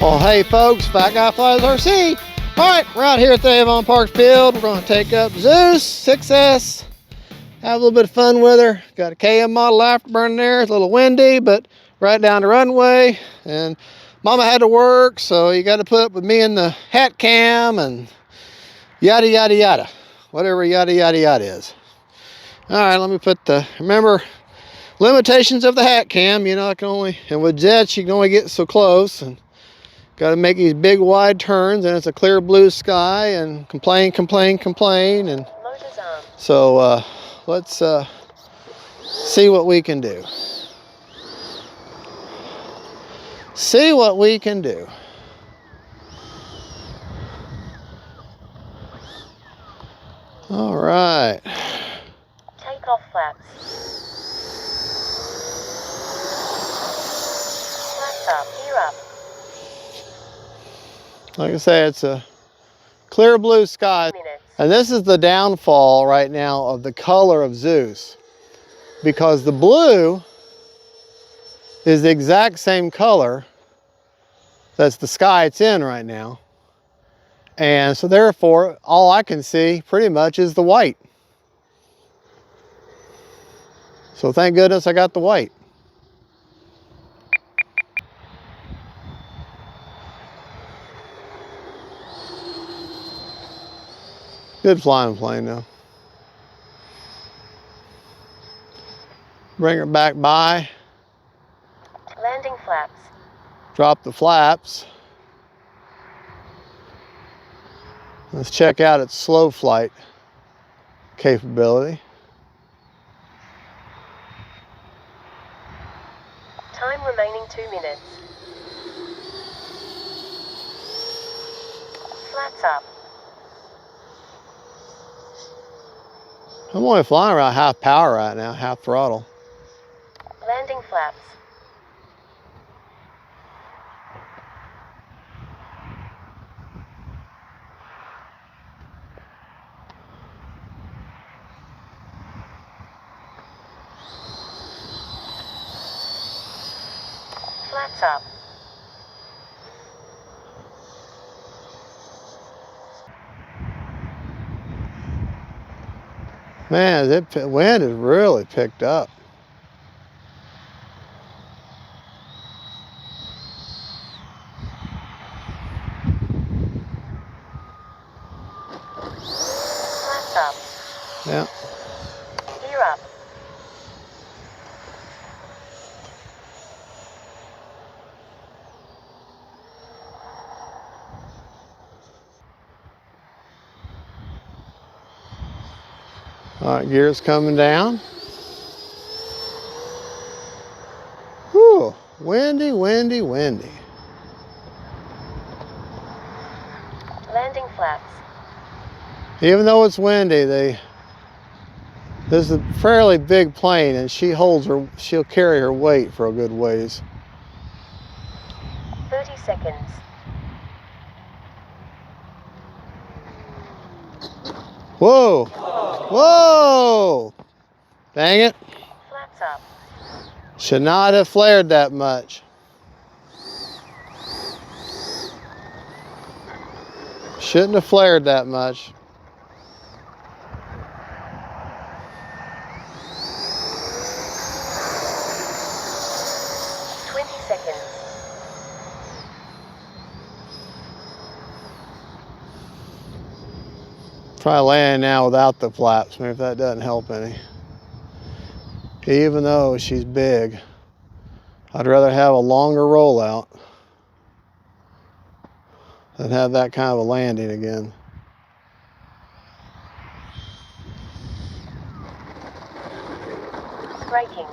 Well, hey folks, Fat Guy Flies RC. Alright, we're out here at the Avon Park field. We're going to take up Zeus 6S. Have a little bit of fun with her. Got a KM model afterburner there. It's a little windy, but right down the runway. And Mama had to work, so you got to put up with me in the hat cam and yada, yada, yada. Whatever yada, yada, yada is. Alright, let me put the, remember, limitations of the hat cam. You know, I can only, and with jets, you can only get so close. And got to make these big wide turns, and it's a clear blue sky, and complain, and so let's see what we can do. See what we can do. All right. Take off flaps. Flaps up, gear up. Like I say, it's a clear blue sky. And this is the downfall right now of the color of Zeus. Because the blue is the exact same color that's the sky it's in right now. And so therefore, all I can see pretty much is the white. So thank goodness I got the white. Good flying plane though. Bring her back by. Landing flaps. Drop the flaps. Let's check out its slow flight capability. Time remaining 2 minutes. Flaps up. I'm only flying around half power right now, half throttle. Landing flaps. Flaps up. Man, the wind has really picked up. Flaps up. Yeah. Gear up. All right, gears coming down. Whew, windy, windy, windy. Landing flaps. Even though it's windy, this is a fairly big plane, and she'll carry her weight for a good ways. 30 seconds. Whoa! Whoa! Dang it. Flaps up. Should not have flared that much. Shouldn't have flared that much. Try landing now without the flaps, maybe if that doesn't help any. Even though she's big, I'd rather have a longer rollout than have that kind of a landing again. Braking.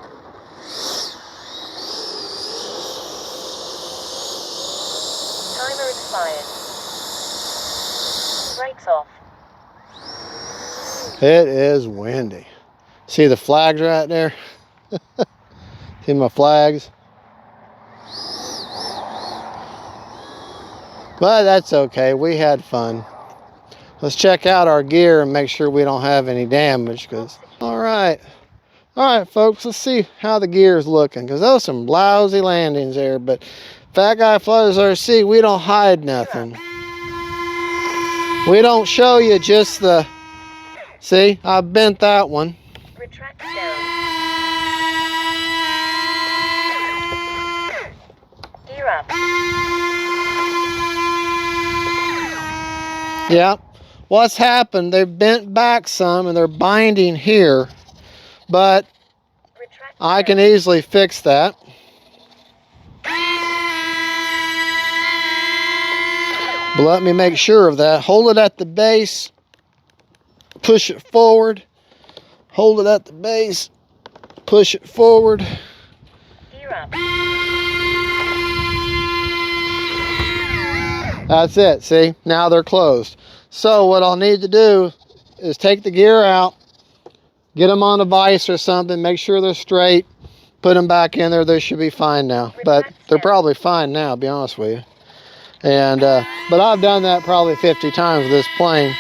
Timer expired. Brakes off. It is windy. See the flags right there? See my flags? But that's okay, we had fun. Let's check out our gear and make sure we don't have any damage. All right, folks, let's see how the gear is looking, because those are some lousy landings there, but Fat Guy Flies RC, we don't hide nothing. We don't show you just the, see, I bent that one. Retract down. Gear up. Yeah, what's happened, they've bent back some and they're binding here, but Retract I down. can easily fix that. But let me make sure of that. Hold it at the base, push it forward, hold it at the base, push it forward. Gear up. That's it, see? Now they're closed. So what I'll need to do is take the gear out, get them on a vise or something, make sure they're straight, put them back in there. They should be fine now. But they're probably fine now, to be honest with you. And but I've done that probably 50 times with this plane.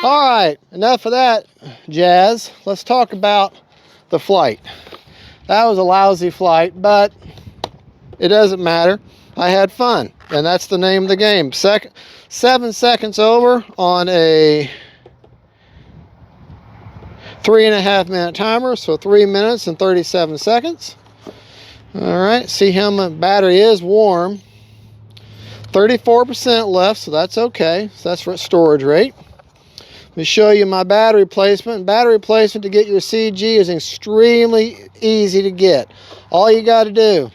All right, enough of that jazz. Let's talk about the flight. That was a lousy flight, but it doesn't matter. I had fun, and that's the name of the game. 7 seconds over on a 3.5 minute timer, so 3 minutes and 37 seconds. All right, see how my battery is warm. 34% left, so that's okay. So that's for storage rate. Let me show you my battery placement. Battery placement to get your CG is extremely easy to get. All you got to do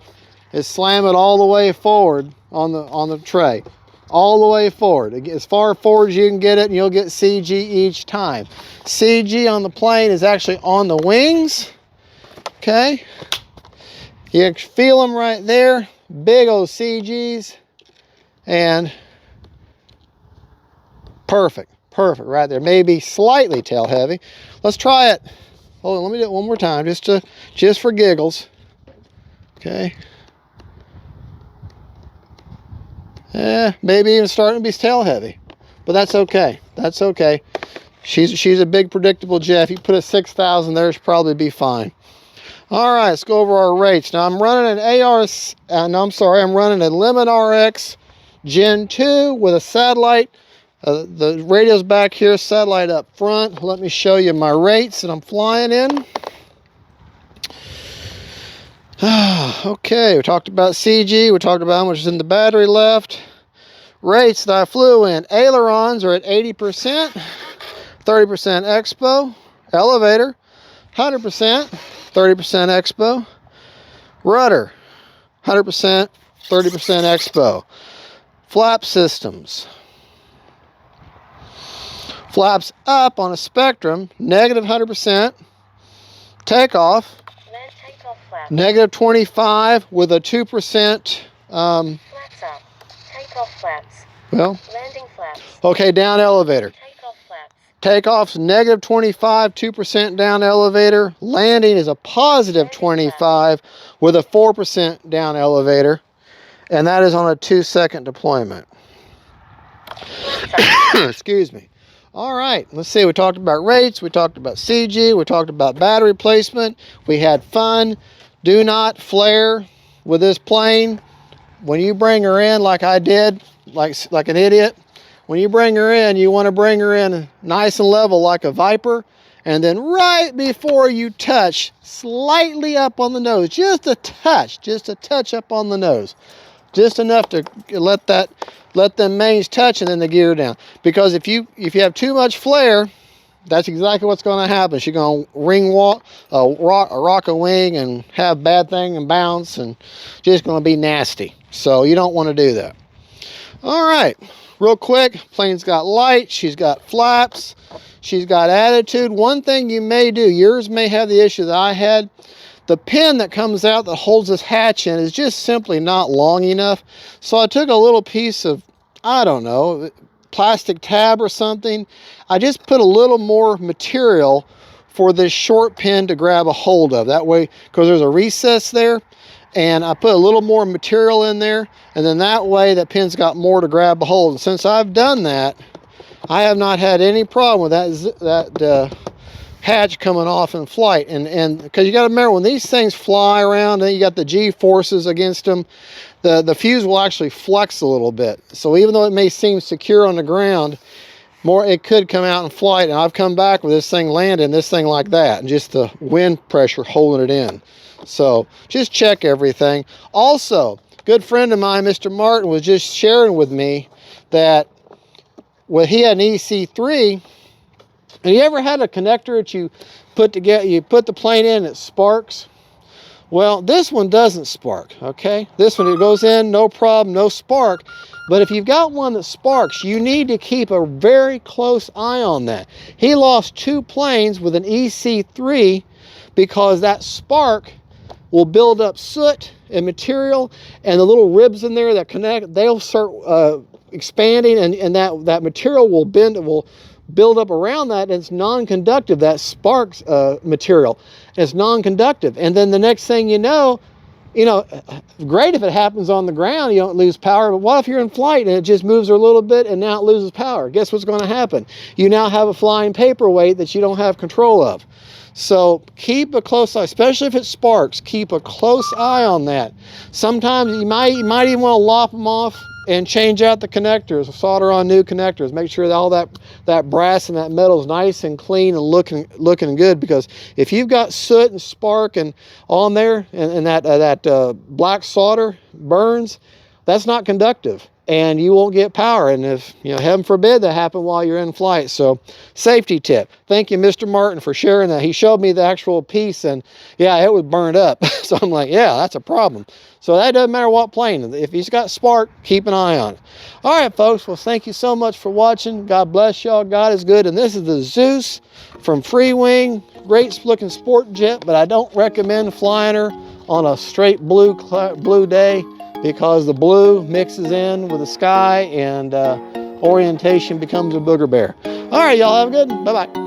is slam it all the way forward on the tray. All the way forward. As far forward as you can get it, and you'll get CG each time. CG on the plane is actually on the wings. Okay? You can feel them right there. Big old CGs. And perfect right there. Maybe slightly tail heavy. Let's try it. Hold on, let me do it one more time, just for giggles. Okay. Maybe even starting to be tail heavy, but that's okay. That's okay. She's a big predictable jet. If you put a 6,000 there, she'll probably be fine. All right, let's go over our rates. Now I'm running I'm running a Lemon RX Gen 2 with a satellite. The radio's back here, satellite up front. Let me show you my rates that I'm flying in. Okay, we talked about CG. We talked about how much is in the battery left. Rates that I flew in. Ailerons are at 80%, 30% expo. Elevator, 100%, 30% expo. Rudder, 100%, 30% expo. Flap systems. Flaps up on a Spectrum, negative 100%. Takeoff, Land takeoff flaps. negative 25 with a 2%. Flaps up. Takeoff flaps. Well, Landing flaps. okay, down elevator. Takeoff flaps. Takeoff's negative 25, 2% down elevator. Landing is a positive 25 with a 4% down elevator. And that is on a 2-second deployment. Excuse me. All right, let's see. We talked about rates. We talked about CG. We talked about battery placement. We had fun. Do not flare with this plane. When you bring her in like I did, like an idiot, when you bring her in, you want to bring her in nice and level like a Viper. And then right before you touch, slightly up on the nose, just a touch up on the nose. Just enough to let them mains touch and then the gear down. Because if you have too much flare, that's exactly what's going to happen. She's going to rock a wing and have bad thing and bounce and just going to be nasty. So you don't want to do that. All right, real quick, plane's got light, she's got flaps, she's got attitude. One thing you may do, yours may have the issue that I had. The pin that comes out that holds this hatch in is just simply not long enough. So I took a little piece of, I don't know, plastic tab or something. I just put a little more material for this short pin to grab a hold of. That way, because there's a recess there, and I put a little more material in there, and then that way that pin's got more to grab a hold. And since I've done that, I have not had any problem with hatch coming off in flight. And because you got to remember, when these things fly around and you got the G forces against them, the fuse will actually flex a little bit. So even though it may seem secure on the ground, it could come out in flight. And I've come back with this thing landing, this thing like that, and just the wind pressure holding it in. So just check everything. Also, good friend of mine, Mr. Martin, was just sharing with me that he had an EC3. And you ever had a connector that you put together, you put the plane in, it sparks? Well, this one doesn't spark, okay? This one, it goes in, no problem, no spark. But if you've got one that sparks, you need to keep a very close eye on that. He lost 2 planes with an EC3 because that spark will build up soot and material, and the little ribs in there that connect, they'll start expanding, and that material will bend, it will build up around that, and it's non-conductive. That sparks material, it's non-conductive, and then the next thing you know, great if it happens on the ground, you don't lose power. But what if you're in flight and it just moves a little bit and now it loses power? Guess what's going to happen? You now have a flying paperweight that you don't have control of. So keep a close eye, especially if it sparks. Keep a close eye on that. Sometimes you might even want to lop them off and change out the connectors, solder on new connectors. Make sure that all that brass and that metal is nice and clean and looking good, because if you've got soot and spark and on there, and that black solder burns, that's not conductive, and you won't get power. And if, heaven forbid, that happen while you're in flight. So safety tip. Thank you, Mr. Martin, for sharing that. He showed me the actual piece, and yeah, it was burned up. So I'm like, yeah, that's a problem. So that doesn't matter what plane. If he's got spark, keep an eye on it. All right, folks. Well, thank you so much for watching. God bless y'all. God is good. And this is the Zeus from FreeWing. Great looking sport jet, but I don't recommend flying her on a straight blue day, because the blue mixes in with the sky and orientation becomes a booger bear. All right, y'all, have a good one. Bye-bye.